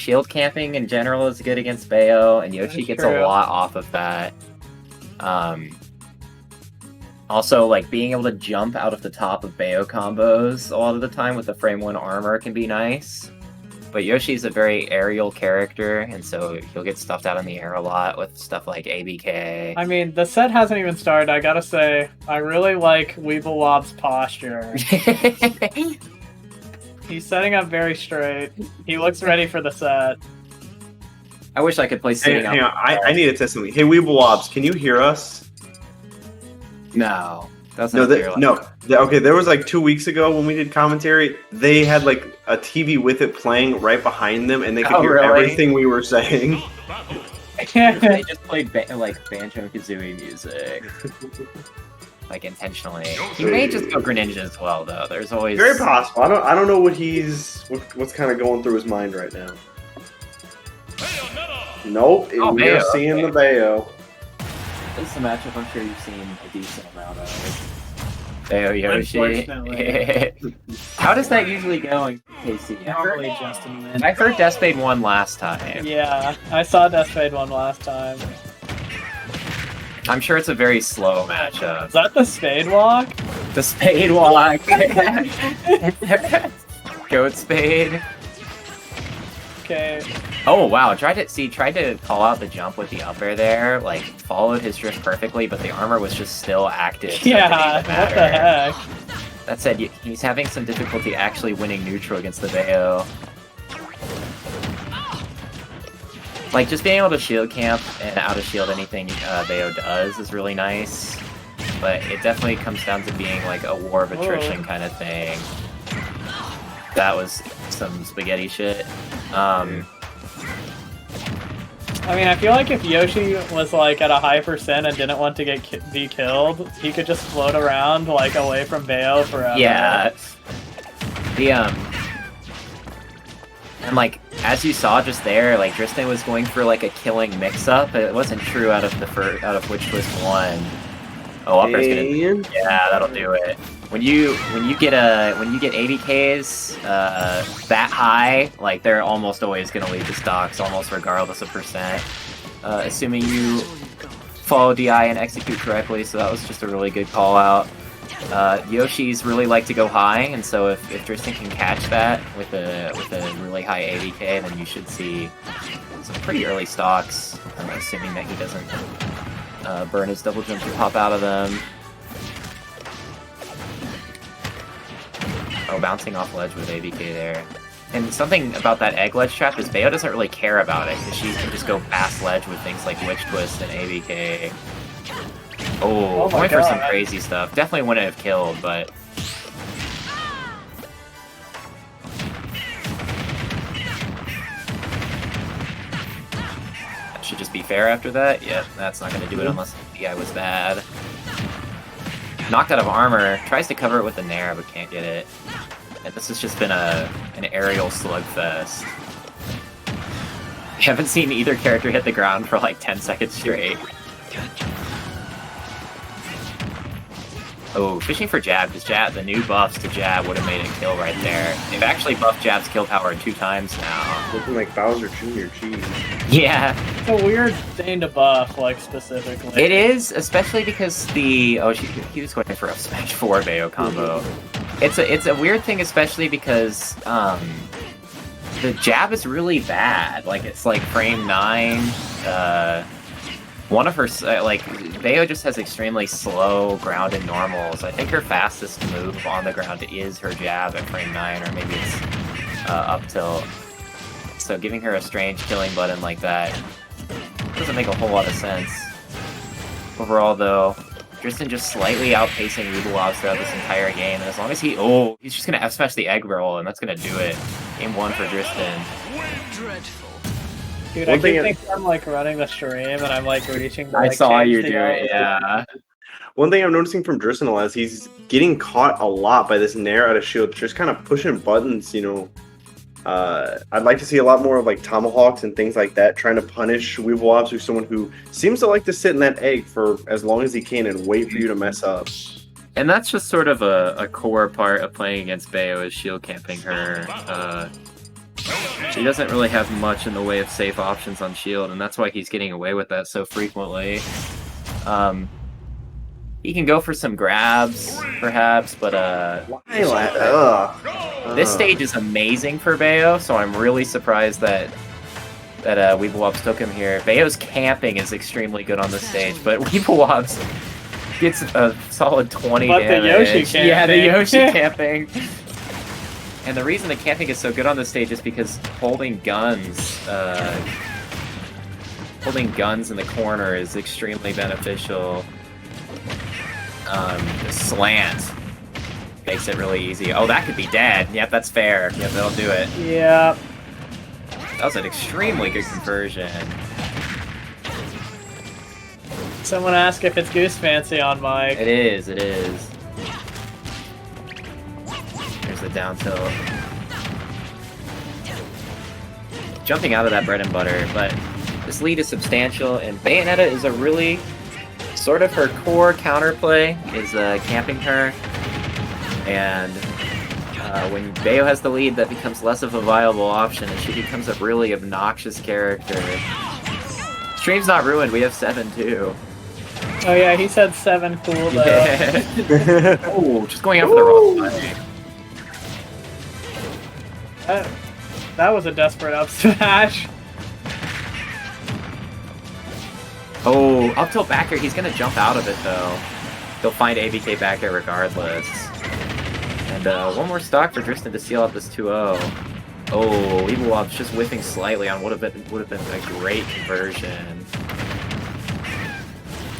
shield camping in general is good against Bayo, and Yoshi That's gets true. a lot off of that. Also, like, being able to jump out of the top of Bayo combos a lot of the time with the frame 1 armor can be nice. But Yoshi's a very aerial character, and so he'll get stuffed out in the air a lot with stuff like ABK. I mean, the set hasn't even started. I gotta say, I really like Weeblewobs' posture. He's setting up very straight. He looks ready for the set. I wish I could play sitting hang on. I need to test something. Hey, Weeblewobs, can you hear us? No. Okay, there was like 2 weeks ago when we did commentary, they had like a TV with it playing right behind them, and they could hear everything we were saying. They just played like Banjo-Kazooie music. Like, intentionally. He may just go Greninja as well, though. There's always... Very possible. I don't know what's kind of going through his mind right now. Nope, we're seeing the Bayo. This is a matchup I'm sure you've seen a decent amount of. Bayo Yoshi. How does that usually go in KC? Normally Justin wins. I heard Deathspade won last time. Yeah, I saw Deathspade one last time. I'm sure it's a very slow matchup. Is that the Spade Walk? The Spade Walk! Goat Spade. Okay. Oh wow, tried to call out the jump with the up air there, like followed his drift perfectly, but the armor was just still active. So yeah, what the heck? That said, he's having some difficulty actually winning neutral against the Bayo. Like, just being able to shield camp and out-of-shield anything Bayo does is really nice, but it definitely comes down to being like a war of attrition kind of thing. That was some spaghetti shit. I mean, I feel like if Yoshi was like at a high percent and didn't want to be killed, he could just float around like away from Bayo forever. Yeah. And like, as you saw just there, like Drystan was going for like a killing mix-up. It wasn't true out of Witch Twist 1. Oh, up air's gonna... Yeah, that'll do it. When you get ABKs that high, like they're almost always gonna lead to stocks, almost regardless of percent. Assuming you follow DI and execute correctly, so that was just a really good call out. Yoshi's really like to go high, and so if Drystan can catch that with a really high ABK, then you should see some pretty early stocks. I'm assuming that he doesn't burn his double jump to pop out of them. Oh, bouncing off ledge with ABK there. And something about that egg ledge trap is Bayo doesn't really care about it, because she can just go past ledge with things like Witch Twist and ABK. Oh, going for some crazy stuff. Definitely wouldn't have killed, but... That should just be fair after that? Yep, that's not going to do it unless the guy was bad. Knocked out of armor, tries to cover it with the Nair, but can't get it. And this has just been an aerial slugfest. We haven't seen either character hit the ground for like 10 seconds straight. Oh, fishing for jab, because the new buffs to jab would have made it kill right there. They've actually buffed jab's kill power 2 times now. Looking like Bowser Jr. cheese. Yeah. It's a weird thing to buff, like, specifically. It is, especially because the... Oh, he was going for a Smash 4 Bayo combo. It's a weird thing, especially because the jab is really bad. Like, it's like frame 9, one of her, like, Bayo just has extremely slow grounded normals. I think her fastest move on the ground is her jab at frame 9, or maybe it's up tilt. So giving her a strange killing button like that doesn't make a whole lot of sense. Overall, though, Drystan just slightly outpacing Weeblewobs throughout this entire game, and as long as he's just gonna F-smash the egg roll, and that's gonna do it. Game 1 for Drystan. Dude, I keep thinking I'm like running the stream and I'm like reaching to, like, I saw you do it, yeah. One thing I'm noticing from Drystan a lot is he's getting caught a lot by this Nair out of shield, just kind of pushing buttons, you know. I'd like to see a lot more of like tomahawks and things like that, trying to punish Weeblewobs, who's someone who seems to like to sit in that egg for as long as he can and wait for you to mess up. And that's just sort of a core part of playing against Bayo, is shield camping her. He doesn't really have much in the way of safe options on shield, and that's why he's getting away with that so frequently. He can go for some grabs, perhaps, but this stage is amazing for Bayo, so I'm really surprised that Weeblewobs took him here. Bayo's camping is extremely good on this stage, but Weeblewobs gets a solid 20 damage. The Yoshi camping. Yeah, the Yoshi camping. And the reason the camping is so good on this stage is because holding guns in the corner is extremely beneficial. The slant makes it really easy. Oh, that could be dead. Yep, that's fair. Yep, that'll do it. Yeah. That was an extremely good conversion. Someone asked if it's Goose Fancy on mic. It is, it is. There's the down tilt. Jumping out of that bread and butter, but this lead is substantial, and Bayonetta is a really sort of her core counterplay is camping her, and when Bayo has the lead, that becomes less of a viable option, and she becomes a really obnoxious character. Stream's not ruined, we have 7 too. Oh yeah, he said 7 cool though. Yeah. Oh, just going out for the wrong way. That was a desperate up smash. Oh, up tilt back air, he's gonna jump out of it though. He'll find ABK back air regardless. And one more stock for Drystan to seal out this 2-0. Oh, Weeblewobs just whiffing slightly on would have been a great conversion.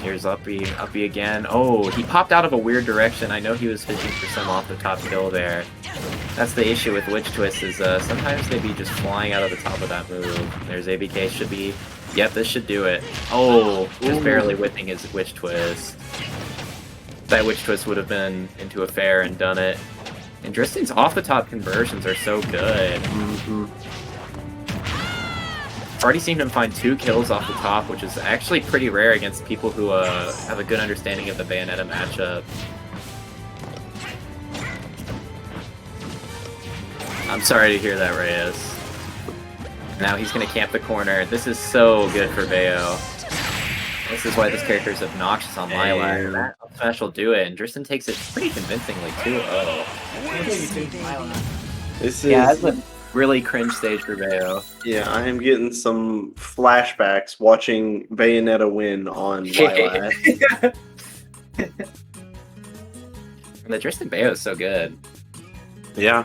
Here's Uppy again. Oh, he popped out of a weird direction. I know he was fishing for some off the top kill there. That's the issue with Witch Twist is sometimes they be just flying out of the top of that move. There's ABK, should be... Yep, this should do it. Oh, just barely whipping his Witch Twist. That Witch Twist would have been into a fair and done it. And Drystan's off-the-top conversions are so good. I've already seen him find 2 kills off the top, which is actually pretty rare against people who have a good understanding of the Bayonetta matchup. I'm sorry to hear that, Reyes. Now he's going to camp the corner. This is so good for Bayo. This is why this character is obnoxious on Lilac. That smash will do it, and Drystan takes it pretty convincingly, 2-0. This is... Yeah, that's a really cringe stage for Bayo. Yeah, I am getting some flashbacks watching Bayonetta win on Lilac. And the Drystan Bayo is so good. Yeah.